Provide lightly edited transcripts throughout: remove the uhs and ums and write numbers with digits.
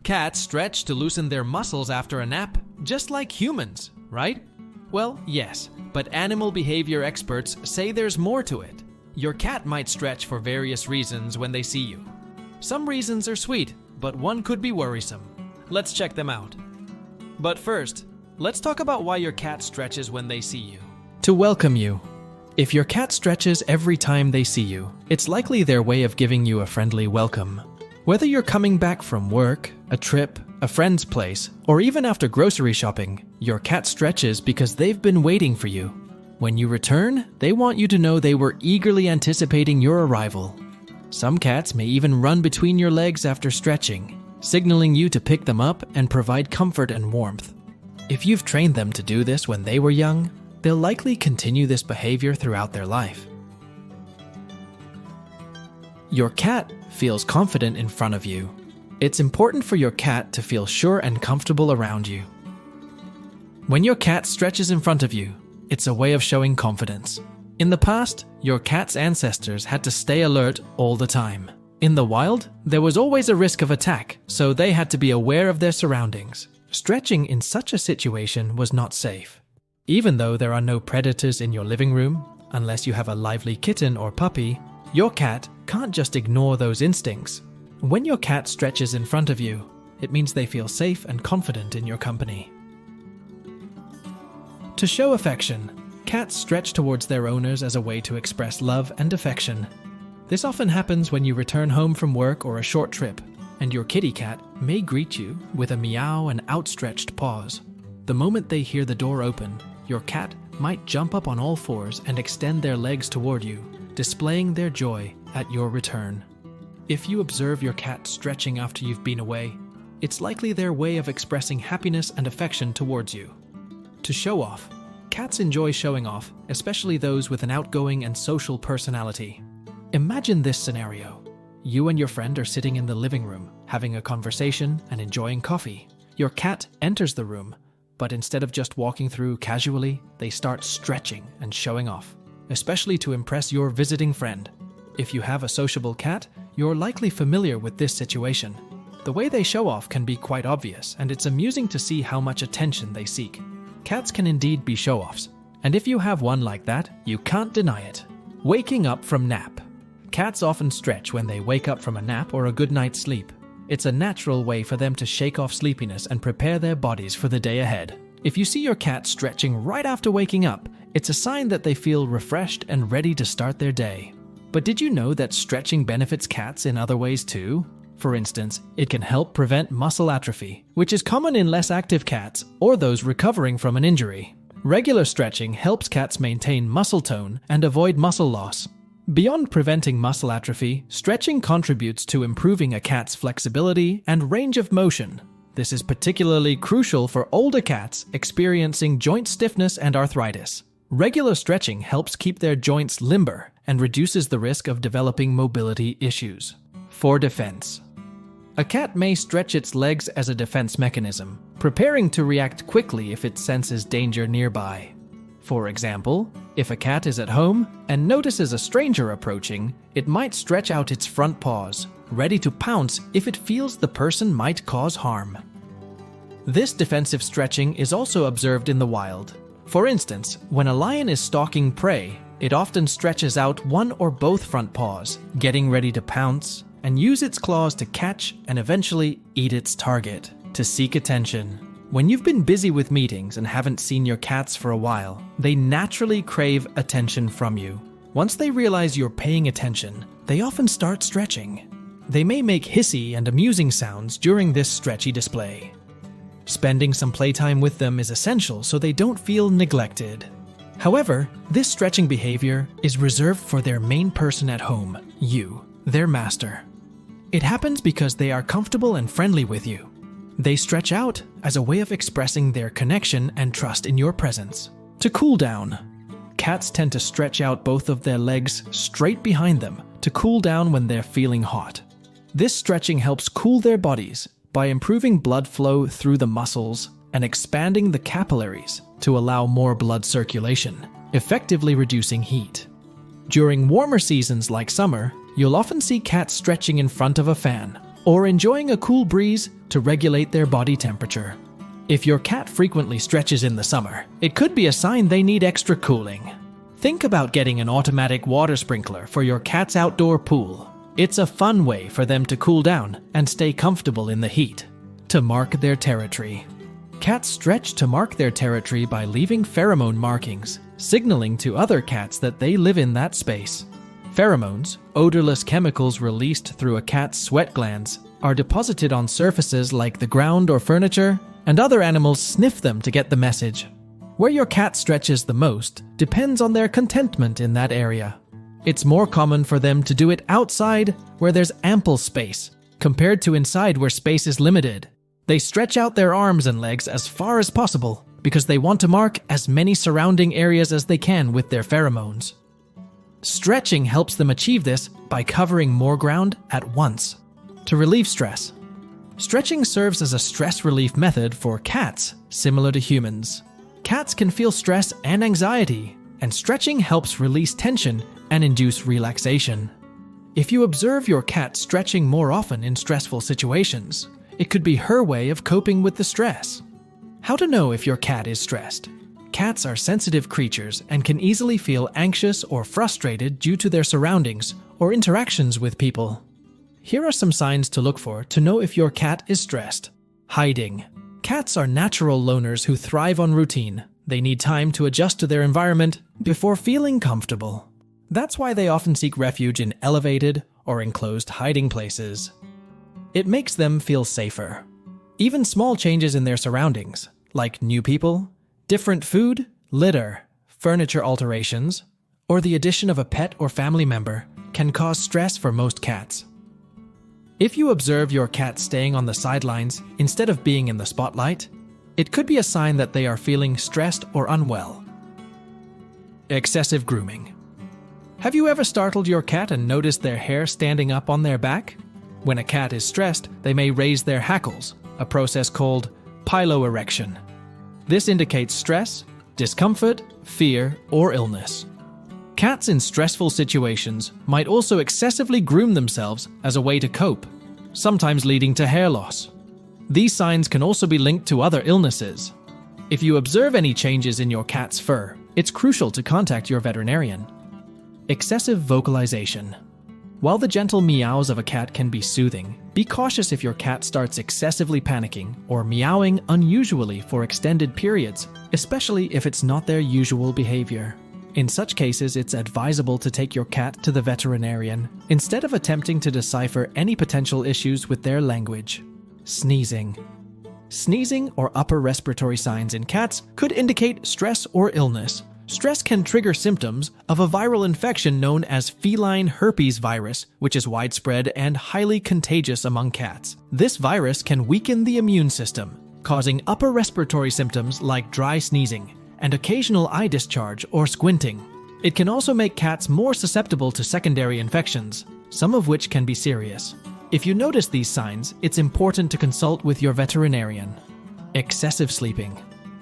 Cats stretch to loosen their muscles after a nap, just like humans, right? Well, yes, but animal behavior experts say there's more to it. Your cat might stretch for various reasons when they see you. Some reasons are sweet, but one could be worrisome. Let's check them out. But first, let's talk about why your cat stretches when they see you. To welcome you. If your cat stretches every time they see you, it's likely their way of giving you a friendly welcome. Whether you're coming back from work, a trip, a friend's place, or even after grocery shopping, your cat stretches because they've been waiting for you. When you return, they want you to know they were eagerly anticipating your arrival. Some cats may even run between your legs after stretching, signaling you to pick them up and provide comfort and warmth. If you've trained them to do this when they were young, they'll likely continue this behavior throughout their life. Your cat feels confident in front of you. It's important for your cat to feel sure and comfortable around you. When your cat stretches in front of you, it's a way of showing confidence. In the past, your cat's ancestors had to stay alert all the time. In the wild, there was always a risk of attack, so they had to be aware of their surroundings. Stretching in such a situation was not safe. Even though there are no predators in your living room, unless you have a lively kitten or puppy, your cat can't just ignore those instincts. When your cat stretches in front of you, it means they feel safe and confident in your company. To show affection, cats stretch towards their owners as a way to express love and affection. This often happens when you return home from work or a short trip, and your kitty cat may greet you with a meow and outstretched paws. The moment they hear the door open, your cat might jump up on all fours and extend their legs toward you, displaying their joy at your return. If you observe your cat stretching after you've been away, it's likely their way of expressing happiness and affection towards you. To show off, cats enjoy showing off, especially those with an outgoing and social personality. Imagine this scenario. You and your friend are sitting in the living room, having a conversation and enjoying coffee. Your cat enters the room, but instead of just walking through casually, they start stretching and showing off, especially to impress your visiting friend. If you have a sociable cat, you're likely familiar with this situation. The way they show off can be quite obvious, and it's amusing to see how much attention they seek. Cats can indeed be show-offs, and if you have one like that, you can't deny it. Waking up from nap. Cats often stretch when they wake up from a nap or a good night's sleep. It's a natural way for them to shake off sleepiness and prepare their bodies for the day ahead. If you see your cat stretching right after waking up, it's a sign that they feel refreshed and ready to start their day. But did you know that stretching benefits cats in other ways too? For instance, it can help prevent muscle atrophy, which is common in less active cats or those recovering from an injury. Regular stretching helps cats maintain muscle tone and avoid muscle loss. Beyond preventing muscle atrophy, stretching contributes to improving a cat's flexibility and range of motion. This is particularly crucial for older cats experiencing joint stiffness and arthritis. Regular stretching helps keep their joints limber and reduces the risk of developing mobility issues. For defense. A cat may stretch its legs as a defense mechanism, preparing to react quickly if it senses danger nearby. For example, if a cat is at home and notices a stranger approaching, it might stretch out its front paws, ready to pounce if it feels the person might cause harm. This defensive stretching is also observed in the wild. For instance, when a lion is stalking prey, it often stretches out one or both front paws, getting ready to pounce, and use its claws to catch and eventually eat its target. To seek attention. When you've been busy with meetings and haven't seen your cats for a while, they naturally crave attention from you. Once they realize you're paying attention, they often start stretching. They may make hissy and amusing sounds during this stretchy display. Spending some playtime with them is essential so they don't feel neglected. However, this stretching behavior is reserved for their main person at home, you, their master. It happens because they are comfortable and friendly with you. They stretch out as a way of expressing their connection and trust in your presence. To cool down. Cats tend to stretch out both of their legs straight behind them to cool down when they're feeling hot. This stretching helps cool their bodies by improving blood flow through the muscles and expanding the capillaries to allow more blood circulation, effectively reducing heat. During warmer seasons like summer, you'll often see cats stretching in front of a fan or enjoying a cool breeze to regulate their body temperature. If your cat frequently stretches in the summer, it could be a sign they need extra cooling. Think about getting an automatic water sprinkler for your cat's outdoor pool. It's a fun way for them to cool down and stay comfortable in the heat. To mark their territory. Cats stretch to mark their territory by leaving pheromone markings, signaling to other cats that they live in that space. Pheromones, odorless chemicals released through a cat's sweat glands, are deposited on surfaces like the ground or furniture, and other animals sniff them to get the message. Where your cat stretches the most depends on their contentment in that area. It's more common for them to do it outside where there's ample space, compared to inside where space is limited. They stretch out their arms and legs as far as possible because they want to mark as many surrounding areas as they can with their pheromones. Stretching helps them achieve this by covering more ground at once. To relieve stress. Stretching serves as a stress relief method for cats, similar to humans. Cats can feel stress and anxiety, and stretching helps release tension and induce relaxation. If you observe your cat stretching more often in stressful situations, it could be her way of coping with the stress. How to know if your cat is stressed? Cats are sensitive creatures and can easily feel anxious or frustrated due to their surroundings or interactions with people. Here are some signs to look for to know if your cat is stressed. Hiding. Cats are natural loners who thrive on routine. They need time to adjust to their environment before feeling comfortable. That's why they often seek refuge in elevated or enclosed hiding places. It makes them feel safer. Even small changes in their surroundings, like new people, different food, litter, furniture alterations, or the addition of a pet or family member, can cause stress for most cats. If you observe your cat staying on the sidelines instead of being in the spotlight, it could be a sign that they are feeling stressed or unwell. Excessive grooming. Have you ever startled your cat and noticed their hair standing up on their back? When a cat is stressed, they may raise their hackles, a process called piloerection. This indicates stress, discomfort, fear, or illness. Cats in stressful situations might also excessively groom themselves as a way to cope, sometimes leading to hair loss. These signs can also be linked to other illnesses. If you observe any changes in your cat's fur, it's crucial to contact your veterinarian. Excessive vocalization. While the gentle meows of a cat can be soothing, be cautious if your cat starts excessively panicking or meowing unusually for extended periods, especially if it's not their usual behavior. In such cases, it's advisable to take your cat to the veterinarian instead of attempting to decipher any potential issues with their language. Sneezing. Sneezing or upper respiratory signs in cats could indicate stress or illness. Stress can trigger symptoms of a viral infection known as feline herpes virus, which is widespread and highly contagious among cats. This virus can weaken the immune system, causing upper respiratory symptoms like dry sneezing and occasional eye discharge or squinting. It can also make cats more susceptible to secondary infections, some of which can be serious. If you notice these signs, it's important to consult with your veterinarian. Excessive sleeping.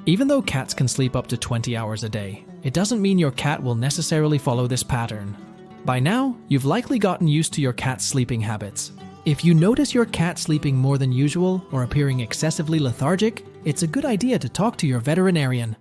Even though cats can sleep up to 20 hours a day, it doesn't mean your cat will necessarily follow this pattern. By now, you've likely gotten used to your cat's sleeping habits. If you notice your cat sleeping more than usual or appearing excessively lethargic, it's a good idea to talk to your veterinarian.